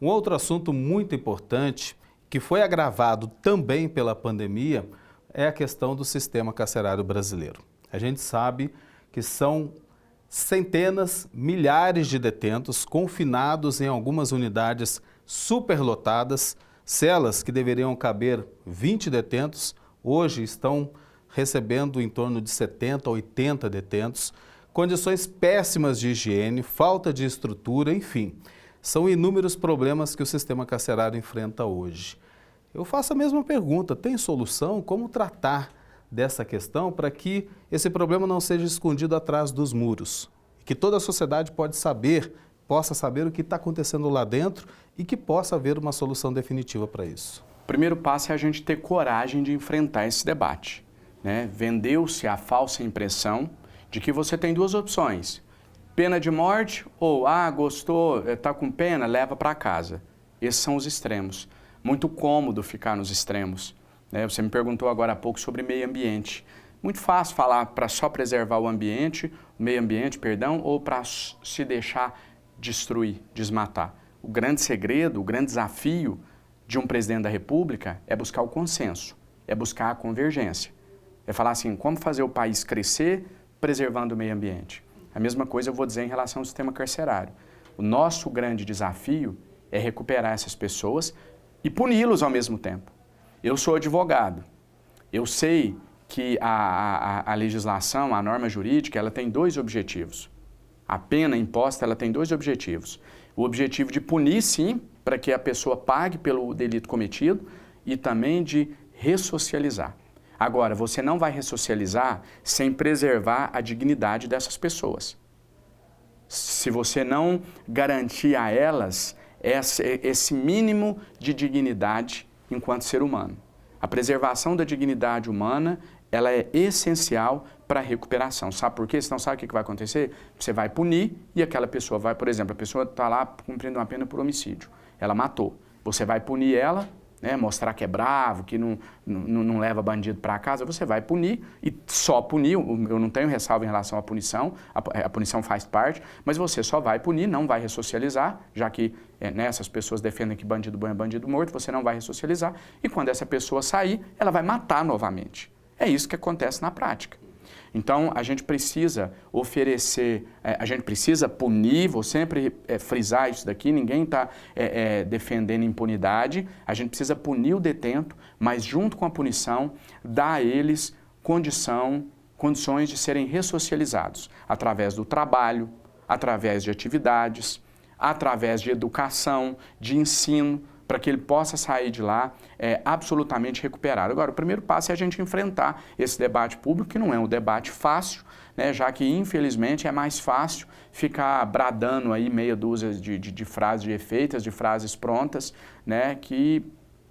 um outro assunto muito importante que foi agravado também pela pandemia é a questão do sistema carcerário brasileiro. A gente sabe que são centenas, milhares de detentos confinados em algumas unidades superlotadas, celas que deveriam caber 20 detentos, hoje estão recebendo em torno de 70 a 80 detentos, condições péssimas de higiene, falta de estrutura, enfim. São inúmeros problemas que o sistema carcerário enfrenta hoje. Eu faço a mesma pergunta, tem solução? Como tratar dessa questão para que esse problema não seja escondido atrás dos muros? Que toda a sociedade possa saber o que está acontecendo lá dentro e que possa haver uma solução definitiva para isso. O primeiro passo é a gente ter coragem de enfrentar esse debate, né? Vendeu-se a falsa impressão de que você tem duas opções, pena de morte ou, gostou, está com pena, leva para casa. Esses são os extremos. Muito cômodo ficar nos extremos, né? Você me perguntou agora há pouco sobre meio ambiente. Muito fácil falar para só preservar o meio ambiente, ou para se deixar destruir, desmatar. O grande segredo, o grande desafio de um presidente da República é buscar o consenso, é buscar a convergência. É falar assim, como fazer o país crescer preservando o meio ambiente. A mesma coisa eu vou dizer em relação ao sistema carcerário. O nosso grande desafio é recuperar essas pessoas e puni-los ao mesmo tempo. Eu sou advogado, eu sei que a legislação, a norma jurídica, ela tem dois objetivos. A pena imposta, ela tem dois objetivos. O objetivo de punir, sim, para que a pessoa pague pelo delito cometido e também de ressocializar. Agora, você não vai ressocializar sem preservar a dignidade dessas pessoas. Se você não garantir a elas esse mínimo de dignidade enquanto ser humano. A preservação da dignidade humana, ela é essencial para a recuperação. Sabe por quê? Senão sabe o que vai acontecer? Você vai punir e aquela pessoa vai, por exemplo, a pessoa está lá cumprindo uma pena por homicídio. Ela matou. Você vai punir ela, né, mostrar que é bravo, que não leva bandido para casa, você vai punir e só punir. Eu não tenho ressalva em relação à punição, a punição faz parte, mas você só vai punir, não vai ressocializar, já que essas pessoas defendem que bandido bom é bandido morto, você não vai ressocializar e quando essa pessoa sair, ela vai matar novamente. É isso que acontece na prática. Então, a gente precisa oferecer, a gente precisa punir, vou sempre frisar isso daqui, ninguém está defendendo impunidade, a gente precisa punir o detento, mas junto com a punição, dar a eles condições de serem ressocializados, através do trabalho, através de atividades, através de educação, de ensino, para que ele possa sair de lá absolutamente recuperado. Agora, o primeiro passo é a gente enfrentar esse debate público, que não é um debate fácil, né, já que, infelizmente, é mais fácil ficar bradando aí meia dúzia de frases de efeitas, de frases prontas, né, que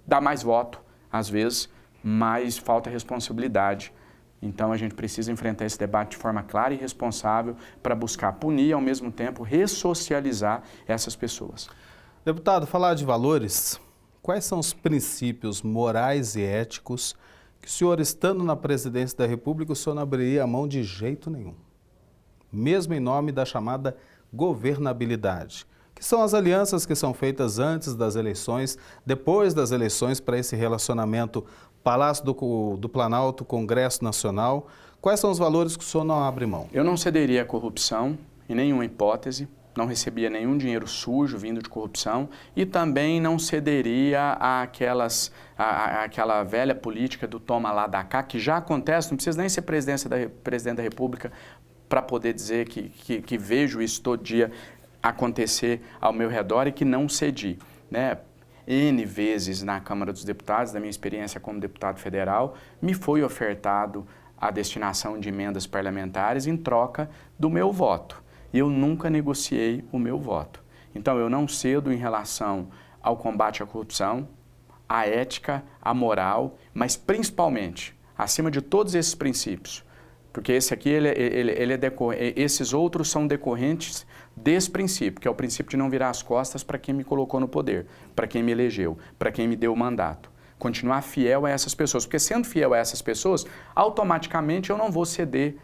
dá mais voto, às vezes, mas falta responsabilidade. Então, a gente precisa enfrentar esse debate de forma clara e responsável para buscar punir e, ao mesmo tempo, ressocializar essas pessoas. Deputado, falar de valores, quais são os princípios morais e éticos que o senhor, estando na presidência da República, o senhor não abriria a mão de jeito nenhum? Mesmo em nome da chamada governabilidade, que são as alianças que são feitas antes das eleições, depois das eleições, para esse relacionamento Palácio do Planalto, Congresso Nacional. Quais são os valores que o senhor não abre mão? Eu não cederia à corrupção, em nenhuma hipótese. Não recebia nenhum dinheiro sujo vindo de corrupção e também não cederia àquela velha política do toma lá da cá, que já acontece, não precisa nem ser presidente da República para poder dizer que vejo isso todo dia acontecer ao meu redor e que não cedi, né? N vezes na Câmara dos Deputados, da minha experiência como deputado federal, me foi ofertado a destinação de emendas parlamentares em troca do meu voto. E eu nunca negociei o meu voto. Então, eu não cedo em relação ao combate à corrupção, à ética, à moral, mas principalmente, acima de todos esses princípios, porque esse aqui, esses outros são decorrentes desse princípio, que é o princípio de não virar as costas para quem me colocou no poder, para quem me elegeu, para quem me deu o mandato. Continuar fiel a essas pessoas, porque sendo fiel a essas pessoas, automaticamente eu não vou ceder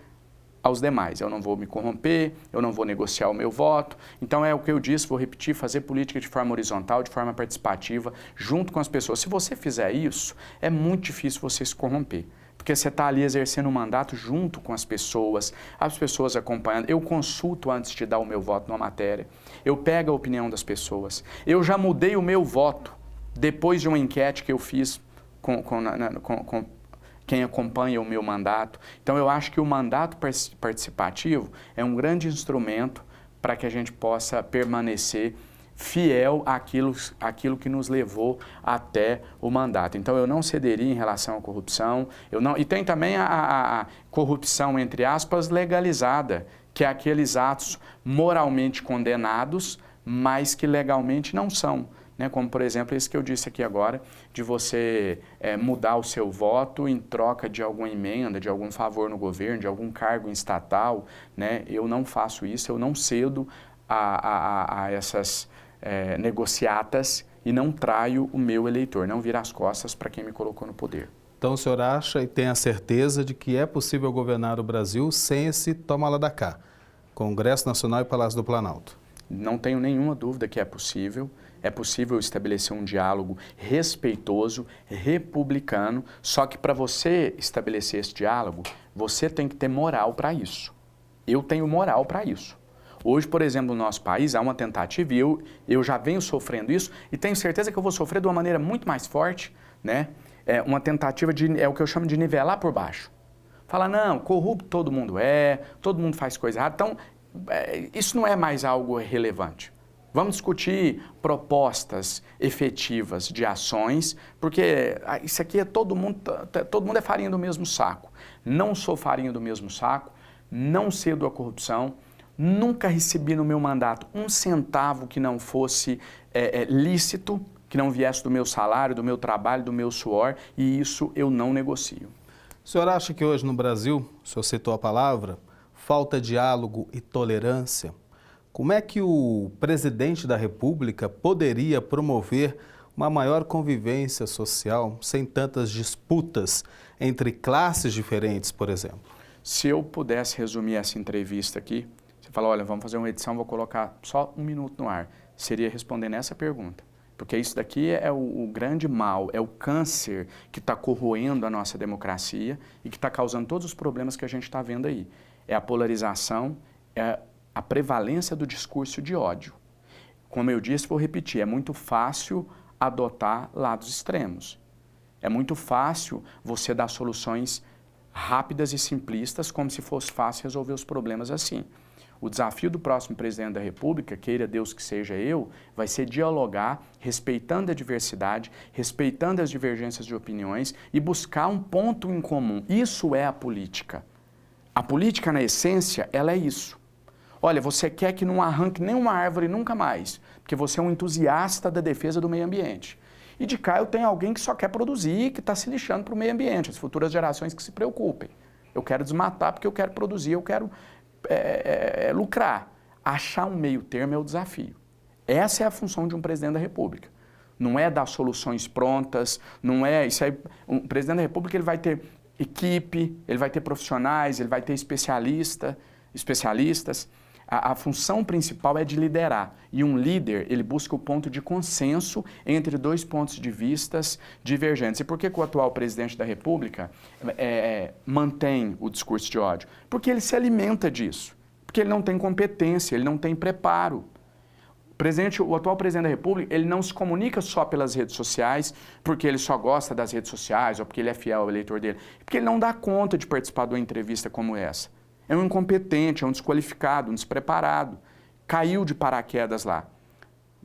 aos demais, eu não vou me corromper, eu não vou negociar o meu voto. Então é o que eu disse, vou repetir, fazer política de forma horizontal, de forma participativa, junto com as pessoas. Se você fizer isso, é muito difícil você se corromper, porque você está ali exercendo um mandato junto com as pessoas acompanhando. Eu consulto antes de dar o meu voto numa matéria, eu pego a opinião das pessoas. Eu já mudei o meu voto depois de uma enquete que eu fiz com quem acompanha o meu mandato. Então, eu acho que o mandato participativo é um grande instrumento para que a gente possa permanecer fiel àquilo que nos levou até o mandato. Então, eu não cederia em relação à corrupção. E tem também a corrupção, entre aspas, legalizada, que é aqueles atos moralmente condenados, mas que legalmente não são. Como, por exemplo, esse que eu disse aqui agora, de você mudar o seu voto em troca de alguma emenda, de algum favor no governo, de algum cargo estatal. Eu não faço isso, eu não cedo a essas negociatas e não traio o meu eleitor, não viro as costas para quem me colocou no poder. Então o senhor acha e tem a certeza de que é possível governar o Brasil sem esse toma lá da cá, Congresso Nacional e Palácio do Planalto? Não tenho nenhuma dúvida que é possível. É possível estabelecer um diálogo respeitoso, republicano, só que para você estabelecer esse diálogo, você tem que ter moral para isso. Eu tenho moral para isso. Hoje, por exemplo, no nosso país há uma tentativa, e eu já venho sofrendo isso, e tenho certeza que eu vou sofrer de uma maneira muito mais forte, uma tentativa é o que eu chamo de nivelar por baixo. Falar, não, corrupto todo mundo faz coisa errada, então isso não é mais algo relevante. Vamos discutir propostas efetivas de ações, porque isso aqui todo mundo é farinha do mesmo saco. Não sou farinha do mesmo saco, não cedo à corrupção, nunca recebi no meu mandato um centavo que não fosse lícito, que não viesse do meu salário, do meu trabalho, do meu suor, e isso eu não negocio. O senhor acha que hoje no Brasil, o senhor citou a palavra, falta diálogo e tolerância? Como é que o presidente da República poderia promover uma maior convivência social sem tantas disputas entre classes diferentes, por exemplo? Se eu pudesse resumir essa entrevista aqui, você fala, olha, vamos fazer uma edição, vou colocar só 1 minuto no ar, seria respondendo essa pergunta. Porque isso daqui é o grande mal, é o câncer que está corroendo a nossa democracia e que está causando todos os problemas que a gente está vendo aí. É a polarização, é a prevalência do discurso de ódio. Como eu disse, vou repetir, é muito fácil adotar lados extremos. É muito fácil você dar soluções rápidas e simplistas, como se fosse fácil resolver os problemas assim. O desafio do próximo presidente da República, queira Deus que seja eu, vai ser dialogar, respeitando a diversidade, respeitando as divergências de opiniões e buscar um ponto em comum. Isso é a política. A política, na essência, ela é isso. Olha, você quer que não arranque nenhuma árvore nunca mais, porque você é um entusiasta da defesa do meio ambiente. E de cá eu tenho alguém que só quer produzir, que está se lixando para o meio ambiente, as futuras gerações que se preocupem. Eu quero desmatar porque eu quero produzir, eu quero lucrar. Achar um meio termo é o desafio. Essa é a função de um presidente da República. Não é dar soluções prontas, não é... Isso aí, um presidente da República ele vai ter equipe, ele vai ter profissionais, ele vai ter especialistas. A função principal é de liderar. E um líder, ele busca o ponto de consenso entre 2 pontos de vistas divergentes. E por que o atual presidente da República mantém o discurso de ódio? Porque ele se alimenta disso. Porque ele não tem competência, ele não tem preparo. O atual presidente da República, ele não se comunica só pelas redes sociais, porque ele só gosta das redes sociais, ou porque ele é fiel ao eleitor dele. Porque ele não dá conta de participar de uma entrevista como essa. É um incompetente, é um desqualificado, um despreparado. Caiu de paraquedas lá.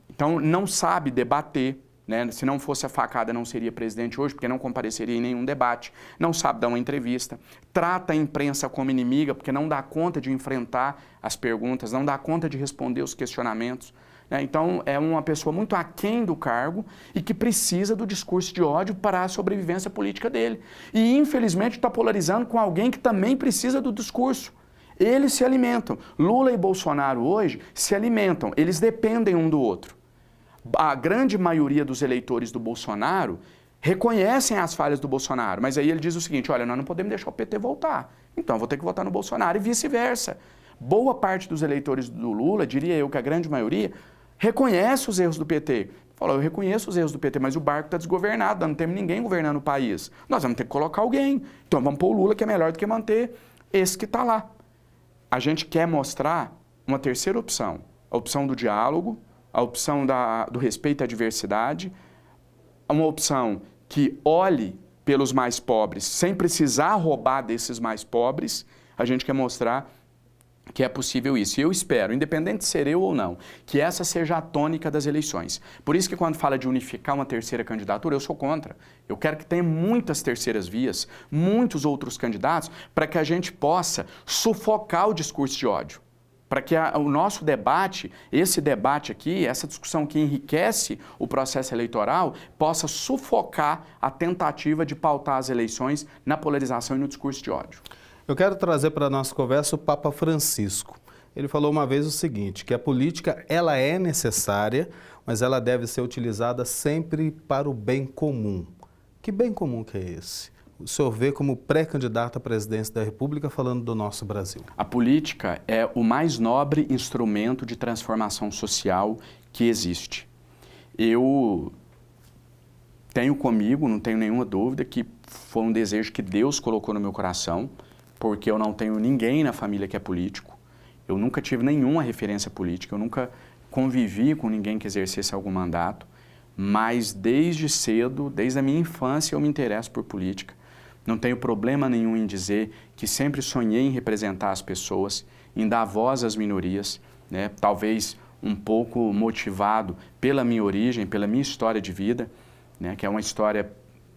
Então, não sabe debater, né? Se não fosse a facada, não seria presidente hoje, porque não compareceria em nenhum debate, não sabe dar uma entrevista, trata a imprensa como inimiga, porque não dá conta de enfrentar as perguntas, não dá conta de responder os questionamentos. Então, é uma pessoa muito aquém do cargo e que precisa do discurso de ódio para a sobrevivência política dele. E, infelizmente, está polarizando com alguém que também precisa do discurso. Eles se alimentam. Lula e Bolsonaro hoje se alimentam, eles dependem um do outro. A grande maioria dos eleitores do Bolsonaro reconhecem as falhas do Bolsonaro, mas aí ele diz o seguinte, olha, nós não podemos deixar o PT voltar, então eu vou ter que votar no Bolsonaro e vice-versa. Boa parte dos eleitores do Lula, diria eu que a grande maioria, reconhece os erros do PT. Falou, eu reconheço os erros do PT, mas o barco está desgovernado, não temos ninguém governando o país. Nós vamos ter que colocar alguém. Então vamos pôr o Lula, que é melhor do que manter esse que está lá. A gente quer mostrar uma terceira opção, a opção do diálogo, a opção do respeito à diversidade, uma opção que olhe pelos mais pobres sem precisar roubar desses mais pobres. A gente quer mostrar que é possível isso. E eu espero, independente de ser eu ou não, que essa seja a tônica das eleições. Por isso que quando fala de unificar uma terceira candidatura, eu sou contra. Eu quero que tenha muitas terceiras vias, muitos outros candidatos, para que a gente possa sufocar o discurso de ódio. Para que o nosso debate, esse debate aqui, essa discussão que enriquece o processo eleitoral, possa sufocar a tentativa de pautar as eleições na polarização e no discurso de ódio. Eu quero trazer para a nossa conversa o Papa Francisco. Ele falou uma vez o seguinte, que a política ela é necessária, mas ela deve ser utilizada sempre para o bem comum. Que bem comum que é esse? O senhor vê como pré-candidato à presidência da República falando do nosso Brasil. A política é o mais nobre instrumento de transformação social que existe. Eu tenho comigo, não tenho nenhuma dúvida, que foi um desejo que Deus colocou no meu coração, porque eu não tenho ninguém na família que é político, eu nunca tive nenhuma referência política, eu nunca convivi com ninguém que exercesse algum mandato, mas desde cedo, desde a minha infância, eu me interesso por política. Não tenho problema nenhum em dizer que sempre sonhei em representar as pessoas, em dar voz às minorias, né? Talvez um pouco motivado pela minha origem, pela minha história de vida, né? Que é uma história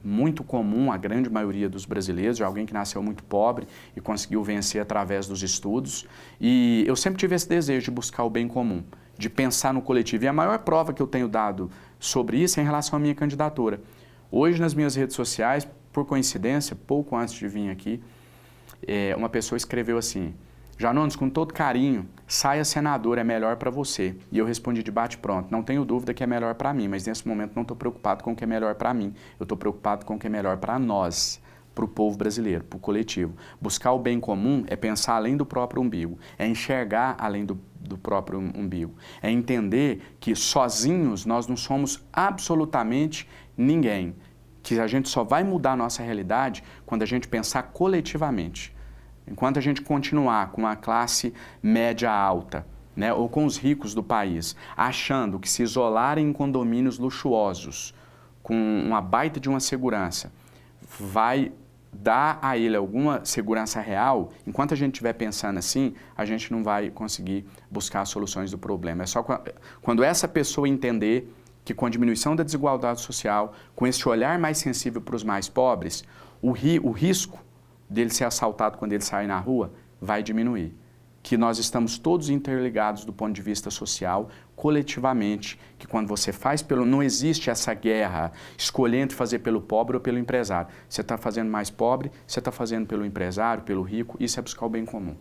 muito comum à grande maioria dos brasileiros, de alguém que nasceu muito pobre e conseguiu vencer através dos estudos. E eu sempre tive esse desejo de buscar o bem comum, de pensar no coletivo. E a maior prova que eu tenho dado sobre isso é em relação à minha candidatura. Hoje, nas minhas redes sociais, por coincidência, pouco antes de vir aqui, uma pessoa escreveu assim, Janones, com todo carinho, saia senador, é melhor para você. E eu respondi de bate-pronto, não tenho dúvida que é melhor para mim, mas nesse momento não estou preocupado com o que é melhor para mim. Eu estou preocupado com o que é melhor para nós, para o povo brasileiro, para o coletivo. Buscar o bem comum é pensar além do próprio umbigo, é enxergar além do próprio umbigo, é entender que sozinhos nós não somos absolutamente ninguém, que a gente só vai mudar a nossa realidade quando a gente pensar coletivamente. Enquanto a gente continuar com a classe média alta, né, ou com os ricos do país, achando que se isolarem em condomínios luxuosos, com uma baita de uma segurança, vai dar a ele alguma segurança real, enquanto a gente estiver pensando assim, a gente não vai conseguir buscar as soluções do problema. É só quando essa pessoa entender que com a diminuição da desigualdade social, com esse olhar mais sensível para os mais pobres, o risco dele ser assaltado quando ele sair na rua vai diminuir. Que nós estamos todos interligados do ponto de vista social, coletivamente, que quando você faz não existe essa guerra escolhendo fazer pelo pobre ou pelo empresário. Você está fazendo mais pobre, você está fazendo pelo empresário, pelo rico, isso é buscar o bem comum.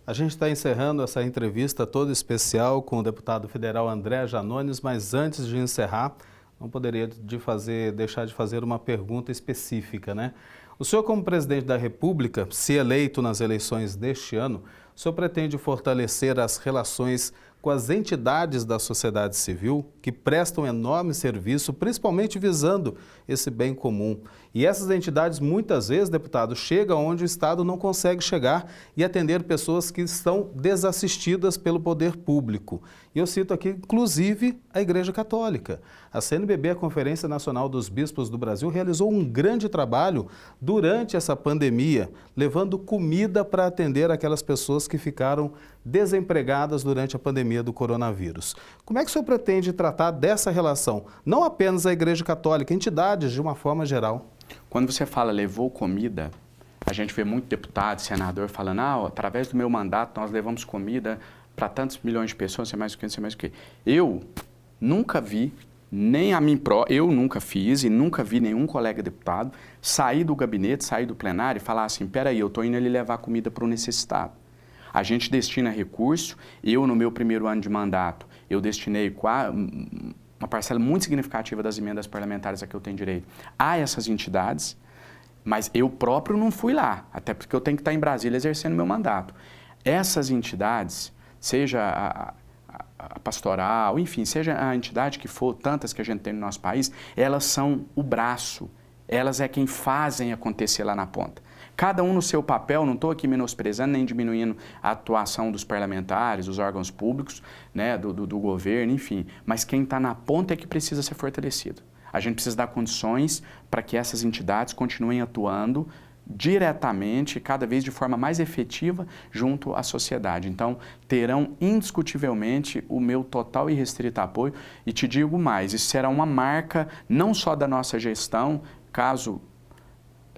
A gente está encerrando essa entrevista toda especial com o deputado federal André Janones, mas antes de encerrar, não poderia deixar de fazer uma pergunta específica, né? O senhor, como presidente da República, se eleito nas eleições deste ano, o senhor pretende fortalecer as relações com as entidades da sociedade civil que prestam enorme serviço, principalmente visando esse bem comum. E essas entidades, muitas vezes, deputado, chegam onde o Estado não consegue chegar e atender pessoas que estão desassistidas pelo poder público. E eu cito aqui, inclusive, a Igreja Católica. A CNBB, a Conferência Nacional dos Bispos do Brasil, realizou um grande trabalho durante essa pandemia, levando comida para atender aquelas pessoas que ficaram desempregadas durante a pandemia do coronavírus. Como é que o senhor pretende tratar dessa relação? Não apenas a Igreja Católica, entidades de uma forma geral. Quando você fala levou comida, a gente vê muito deputado, senador falando, através do meu mandato nós levamos comida para tantos milhões de pessoas, sei mais o que, sei mais o que. Eu nunca vi, nem a mim eu nunca fiz e nunca vi nenhum colega deputado sair do gabinete, sair do plenário e falar assim, peraí, eu estou indo ali levar comida para o necessitado. A gente destina recurso, eu no meu primeiro ano de mandato, eu destinei uma parcela muito significativa das emendas parlamentares a que eu tenho direito a essas entidades, mas eu próprio não fui lá, até porque eu tenho que estar em Brasília exercendo meu mandato. Essas entidades, seja a pastoral, enfim, seja a entidade que for, tantas que a gente tem no nosso país, elas são o braço, elas é quem fazem acontecer lá na ponta. Cada um no seu papel, não estou aqui menosprezando nem diminuindo a atuação dos parlamentares, dos órgãos públicos, né, do governo, enfim, mas quem está na ponta é que precisa ser fortalecido. A gente precisa dar condições para que essas entidades continuem atuando diretamente, cada vez de forma mais efetiva junto à sociedade. Então, terão indiscutivelmente o meu total e restrito apoio e te digo mais, isso será uma marca não só da nossa gestão, caso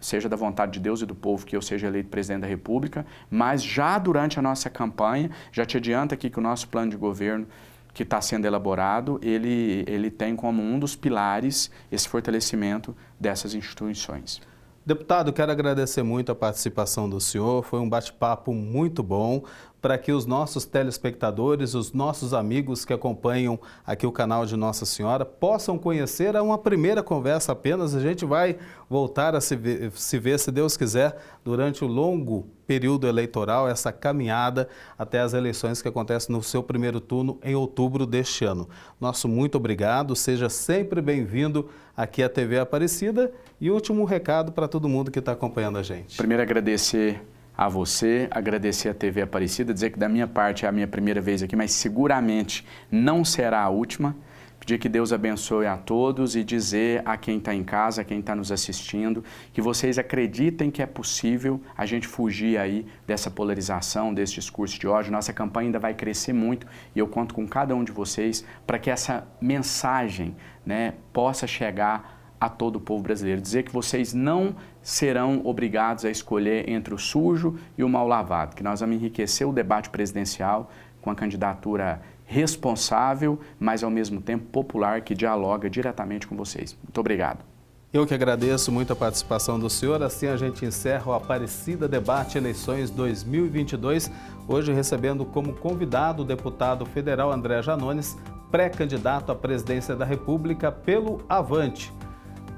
seja da vontade de Deus e do povo que eu seja eleito presidente da República, mas já durante a nossa campanha, já te adianta aqui que o nosso plano de governo que está sendo elaborado, ele tem como um dos pilares esse fortalecimento dessas instituições. Deputado, quero agradecer muito a participação do senhor, foi um bate-papo muito bom para que os nossos telespectadores, os nossos amigos que acompanham aqui o canal de Nossa Senhora possam conhecer uma primeira conversa apenas. A gente vai voltar a se ver, se Deus quiser, durante o longo período eleitoral, essa caminhada até as eleições que acontecem no seu primeiro turno em outubro deste ano. Nosso muito obrigado, seja sempre bem-vindo aqui à TV Aparecida e último recado para todo mundo que está acompanhando a gente. Primeiro agradecer a você, agradecer a TV Aparecida, dizer que da minha parte é a minha primeira vez aqui, mas seguramente não será a última. Pedir que Deus abençoe a todos e dizer a quem está em casa, a quem está nos assistindo, que vocês acreditem que é possível a gente fugir aí dessa polarização, desse discurso de ódio. Nossa campanha ainda vai crescer muito e eu conto com cada um de vocês para que essa mensagem, né, possa chegar a todo o povo brasileiro. Dizer que vocês não serão obrigados a escolher entre o sujo e o mal lavado, que nós vamos enriquecer o debate presidencial com a candidatura responsável, mas ao mesmo tempo popular, que dialoga diretamente com vocês. Muito obrigado. Eu que agradeço muito a participação do senhor. Assim a gente encerra o Aparecida Debate Eleições 2022, hoje recebendo como convidado o deputado federal André Janones, pré-candidato à presidência da República pelo Avante.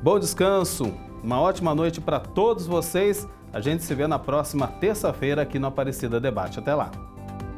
Bom descanso, uma ótima noite para todos vocês. A gente se vê na próxima terça-feira aqui no Aparecida Debate. Até lá!